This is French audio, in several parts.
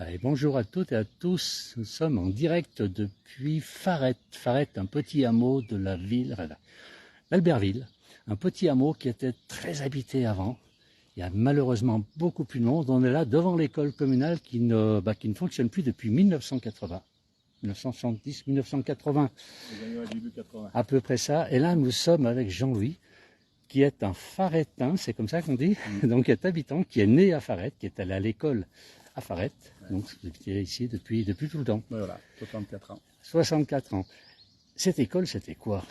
Allez, bonjour à toutes et à tous. Nous sommes en direct depuis Farette. Farette, un petit hameau de la ville, d'Albertville. Un petit hameau qui était très habité avant. Il y a malheureusement beaucoup plus de monde. On est là devant l'école communale qui ne fonctionne plus depuis 1980. 1970, 1980. À peu près ça. Et là, nous sommes avec Jean-Louis, qui est un Farettin, c'est comme ça qu'on dit, donc qui est habitant, qui est né à Farette, qui est allé à l'école à Farette, donc qui est ici depuis tout le temps. Voilà, 64 ans. 64 ans. Cette école, c'était quoi?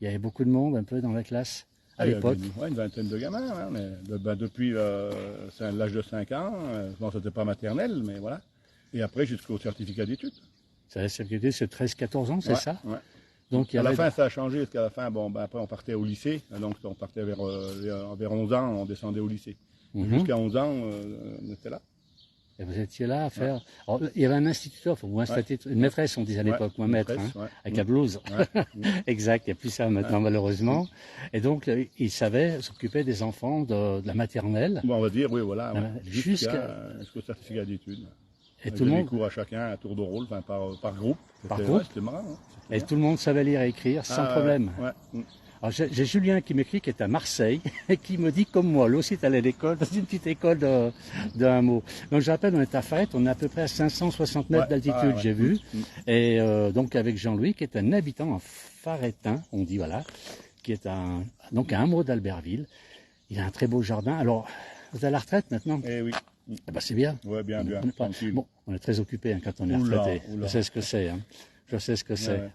Il y avait beaucoup de monde un peu dans la classe à l'époque. Une vingtaine de gamins, hein, mais depuis l'âge de 5 ans, bon, c'était pas maternelle, mais voilà. Et après jusqu'au certificat d'études. Ça a circulé, c'est 13-14 ans, c'est ça? Ouais. Donc, à la fin, ça a changé, parce qu'à la fin, après on partait au lycée, donc on partait vers 11 ans, on descendait au lycée. Jusqu'à 11 ans, on était là. Et vous étiez là à faire... Alors, il y avait un instituteur, ou une maîtresse, on disait à l'époque, ou un maître, avec la blouse. Exact, il n'y a plus ça maintenant, malheureusement. Et donc, il savait s'occuper des enfants de la maternelle. Bon, on va dire, oui, voilà, jusqu'au certificat d'études. Et tout le monde... des cours à chacun, à tour de rôle, par groupe. Par groupe. C'était marrant. Et tout le monde savait lire et écrire sans problème. Alors j'ai Julien qui m'écrit, qui est à Marseille, et qui me dit comme moi, lui aussi est allé à l'école, dans une petite école de hameau. Donc je rappelle, on est à Farette, on est à peu près à 560 mètres d'altitude, j'ai vu. Et donc avec Jean-Louis, qui est un habitant, un Farettin, on dit voilà, qui est donc un hameau d'Albertville. Il a un très beau jardin. Alors, vous êtes à la retraite maintenant? Eh oui. Eh ben, c'est bien. Oui, bien. Bon, on est très occupé quand on est retraité. Je sais ce que c'est. Hein. Je sais ce que c'est.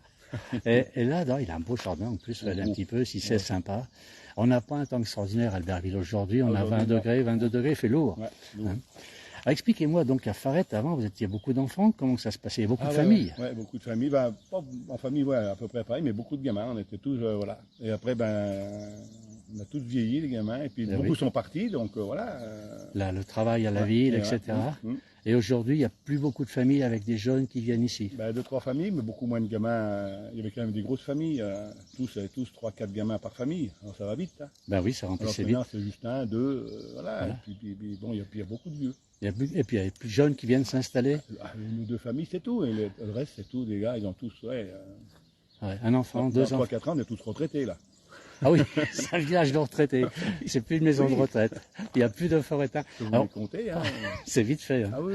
Et là, il a un beau jardin en plus, regardez un petit peu, si c'est sympa. On n'a pas un temps extraordinaire à Albertville aujourd'hui, on a 20 degrés, 22 degrés, il fait lourd. Hein. Alors, expliquez-moi, donc à Farette, avant, vous étiez beaucoup d'enfants, comment ça se passait? Il y a beaucoup de familles? Oui, beaucoup de familles. Pas en famille, à peu près pareil, mais beaucoup de gamins, on était tous, voilà. Et après, on a tous vieilli, les gamins, et puis beaucoup sont partis, donc voilà. Là, le travail à la ville, etc. Et aujourd'hui, il n'y a plus beaucoup de familles avec des jeunes qui viennent ici. 2-3 familles, mais beaucoup moins de gamins. Il y avait quand même des grosses familles, tous 3-4 gamins par famille. Alors ça va vite. Hein. Ben oui, ça remplissait vite. C'est juste 1, 2, voilà. Et puis bon, il y a beaucoup de vieux. Et puis il y a plus jeunes qui viennent s'installer. Une ou deux familles, c'est tout. Et le reste, c'est tout. Les gars, ils ont tous, un enfant, 2 enfants. 3-4 ans, on est tous retraités là. Ah oui, c'est un village de retraités. C'est plus une maison de retraite. Il n'y a plus de Farettin. Alors, compter, hein. C'est vite fait. Hein. Ah oui.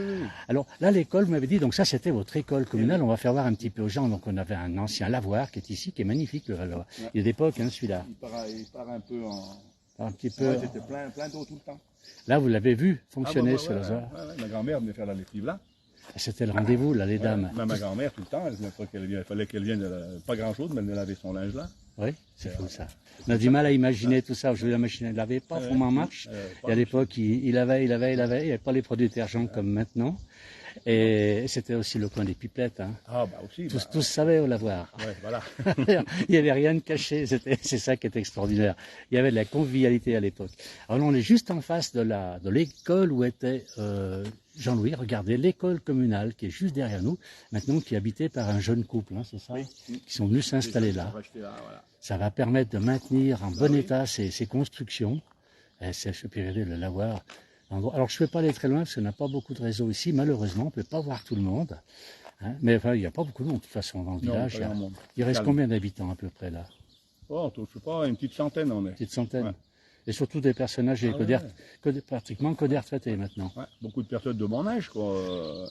Alors là, l'école, vous m'avez dit, donc ça c'était votre école communale. On va faire voir un petit peu aux gens. Donc on avait un ancien lavoir qui est ici, qui est magnifique, le lavoir. Il est d'époque, hein, celui-là. Il part un peu en... Un petit peu. C'était plein d'eau tout le temps. Là, vous l'avez vu fonctionner, ce lavoir. Ma grand-mère venait faire la lessive là. C'était le rendez-vous, là, les dames. Ma grand-mère, tout le temps, il fallait qu'elle vienne, pas grand-chose, mais elle laver son linge là. Oui, c'est fou ça. On a du mal à imaginer tout ça. Aujourd'hui, la machine ne lavait pas, on en marche. Et à l'époque, il lavait. Il n'y avait pas les produits détergents comme maintenant. Et c'était aussi le coin des pipettes. Hein. Ah, aussi. Tous savaient au lavoir. Ouais, voilà. Il n'y avait rien de caché. C'est ça qui est extraordinaire. Il y avait de la convivialité à l'époque. Alors, on est juste en face de l'école où était Jean-Louis. Regardez, l'école communale qui est juste derrière nous, maintenant qui est habitée par un jeune couple, hein, c'est ça, qui sont venus s'installer là. Ça va permettre de maintenir en bon état ces constructions. C'est le lavoir. Alors, je ne peux pas aller très loin parce qu'on n'a pas beaucoup de réseau ici. Malheureusement, on ne peut pas voir tout le monde. Hein. Mais enfin, il n'y a pas beaucoup de monde de toute façon dans le village. Il reste combien d'habitants à peu près là? Oh, je ne sais pas, une petite centaine on est. Une petite centaine. Ouais. Et surtout des personnes âgés, pratiquement que des retraités maintenant. Ouais, beaucoup de personnes de mon âge, quoi.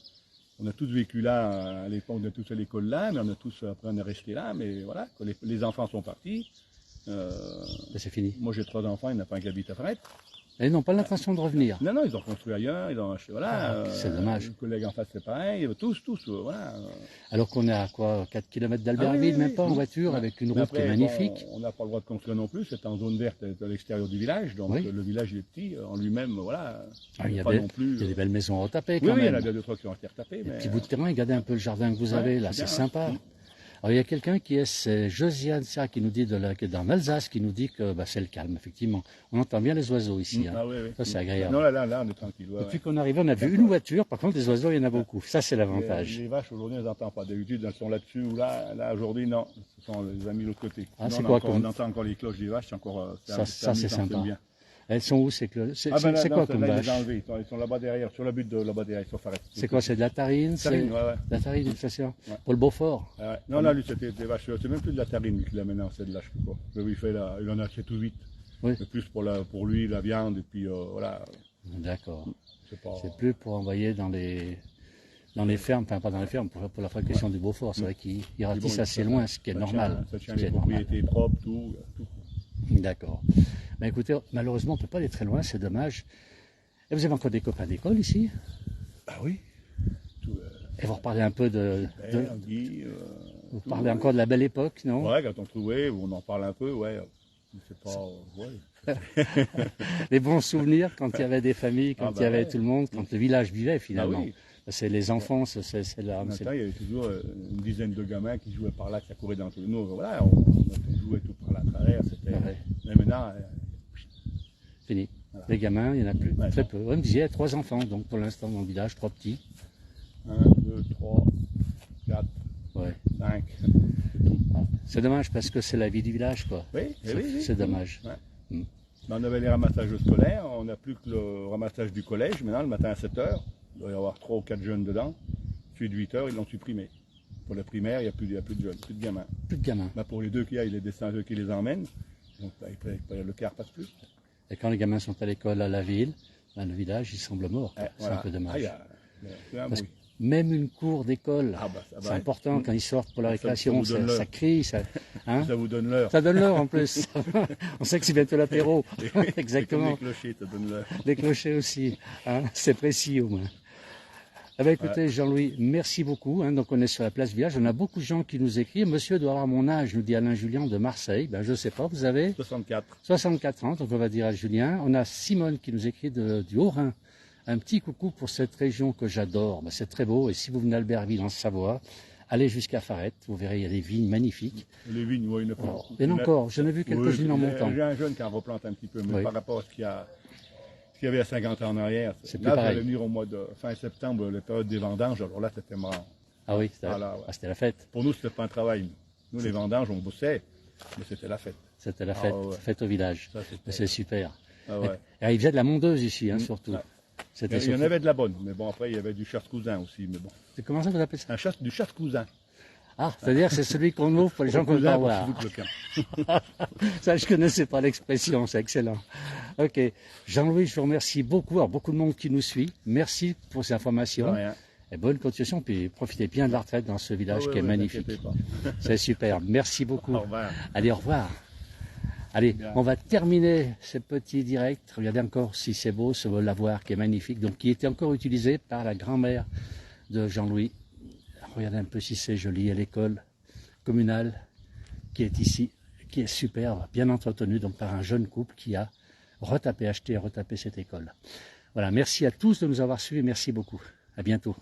On a tous vécu là, à l'époque, on est tous à l'école là, mais après on est resté là, mais voilà, les enfants sont partis. C'est fini. Moi j'ai 3 enfants, il n'y en a pas un qui habite à Farette. Et ils n'ont pas l'intention de revenir. Non, ils ont construit ailleurs, ils ont acheté, voilà. C'est dommage. Le collègue en face c'est pareil, tous, voilà. Alors qu'on est à quoi, 4 km d'Albertville, même pas en voiture, avec une route qui est magnifique. On n'a pas le droit de construire non plus, c'est en zone verte à l'extérieur du village, donc le village est petit, en lui-même, voilà. Il y a des belles maisons retapées quand même. Oui, il y en a bien 2-3 qui ont été retapées. Des petits bouts de terrain, regardez un peu le jardin que vous avez là, c'est sympa. Alors il y a quelqu'un c'est Josiane Sia qui nous dit qui est dans l'Alsace, qui nous dit que c'est le calme, effectivement. On entend bien les oiseaux ici. Hein. Ah, oui. Ça c'est agréable. Non, là, on est tranquille. Depuis qu'on est arrivé, on a vu une voiture, par contre les oiseaux, il y en a beaucoup. Ça c'est l'avantage. Les vaches aujourd'hui, on les entend pas. D'habitude, elles sont là-dessus ou là. Là aujourd'hui, non. Ce sont les amis de l'autre côté. Ah, c'est quoi on entend encore les cloches des vaches, c'est encore ça c'est sympa. Bien. Elles sont où? C'est quoi comme là, ils vache? les ont enlevés. Ils sont là-bas derrière, sur la butte de là-bas derrière, sur Farette. C'est quoi? C'est de la tarine? Tarine, ouais. La tarine, c'est sûr. Ouais. Pour le Beaufort? Ouais. Non, là, lui, c'était des vaches. C'est même plus de la tarine qu'il a maintenant, c'est de l'âge. Il en a acheté tout vite. Oui. Mais plus pour lui, la viande, et puis voilà. D'accord. Pas... C'est plus pour envoyer dans les fermes, enfin pas dans les fermes, pour la fabrication du Beaufort. C'est vrai qu'ils ratissent assez loin, ce qui est normal. Ça tient les propriétés propres, tout. D'accord. Mais écoutez, malheureusement, on ne peut pas aller très loin, c'est dommage. Et vous avez encore des copains d'école ici? Ah oui. Et vous reparlez un peu Guy, vous parlez encore de la belle époque, non? Ouais, quand on trouvait, on en parle un peu, ouais. C'est pas... Ouais. Les bons souvenirs quand il y avait des familles, quand il y avait tout le monde, quand le village vivait finalement. Ah oui. C'est les enfants, c'est là. Maintenant, il y avait toujours une dizaine de gamins qui jouaient par là, qui couraient dans tout le nous. Voilà, on jouait tout par là à travers. Mais maintenant, fini. Voilà. Les gamins, il n'y en a plus. Ouais, très peu. On me disait, il y a 3 enfants, donc pour l'instant dans le village, 3 petits. 1, 2, 3, 4, 5. C'est dommage parce que c'est la vie du village, quoi. Oui, c'est dommage. Ouais. On avait les ramassages scolaires, on n'a plus que le ramassage du collège. Maintenant, le matin à 7 h, il doit y avoir 3 ou 4 jeunes dedans. Puis de 8 h, ils l'ont supprimé. Pour la primaire, il n'y a plus de jeunes, plus de gamins. Plus de gamins. Ben, pour les 2 qu'il y a, il y a des descendants qui les emmènent. Donc le quart passe plus. Et quand les gamins sont à l'école à la ville, ben, le village, il semble mort. C'est un peu dommage. Parce que même une cour d'école, c'est important quand ils sortent pour la récréation, ça crie. Ça vous donne l'heure. Ça donne l'heure en plus. On sait que c'est bientôt l'apéro. Exactement. Les clochers te donnent l'heure. Les clochers aussi. C'est précis au moins. Eh bien, écoutez, Jean-Louis, merci beaucoup. Donc, on est sur la place Village. On a beaucoup de gens qui nous écrivent. Monsieur doit avoir mon âge, nous dit Alain Julien de Marseille. Ben, je ne sais pas, vous avez 64 ans, donc on va dire à Julien. On a Simone qui nous écrit du Haut-Rhin. Un petit coucou pour cette région que j'adore. Ben, c'est très beau. Et si vous venez à Albertville, en Savoie, allez jusqu'à Farette. Vous verrez, il y a des vignes magnifiques. Les vignes, oui, il y en a pas. Il y en a encore. J'en ai vu quelques-unes en montant. J'ai un jeune qui en replante un petit peu, mais par rapport à ce qu'il y avait à 50 ans en arrière. C'est là, plus pareil. Là, venir au mois de fin septembre, la période des vendanges, alors là, c'était marrant. Ah oui, c'était la fête. Pour nous, c'était pas un travail. Nous, les vendanges, on bossait, mais c'était la fête. C'était la fête, fête au village. C'est super. Ah ouais. Et il faisait de la mondeuse ici, surtout. Il y en avait de la bonne, mais bon, après, il y avait du chasse-cousin aussi, mais bon. Comment ça vous appelez ça? Du chasse-cousin. Ah, c'est-à-dire c'est celui qu'on ouvre pour les gens qu'on ne veut pas voir. Ça, je ne connaissais pas l'expression, c'est excellent. Ok. Jean-Louis, je vous remercie beaucoup. Alors, beaucoup de monde qui nous suit. Merci pour ces informations. Et bonne continuation. Puis profitez bien de la retraite dans ce village qui est magnifique. C'est super. Merci beaucoup. Au revoir. Allez, au revoir. Allez, on va terminer ce petit direct. Regardez encore si c'est beau, ce lavoir qui est magnifique. Donc, qui était encore utilisé par la grand-mère de Jean-Louis. Regardez un peu si c'est joli, à l'école communale qui est ici, qui est superbe, bien entretenue donc par un jeune couple qui a acheté et retapé cette école. Voilà, merci à tous de nous avoir suivis, merci beaucoup. À bientôt.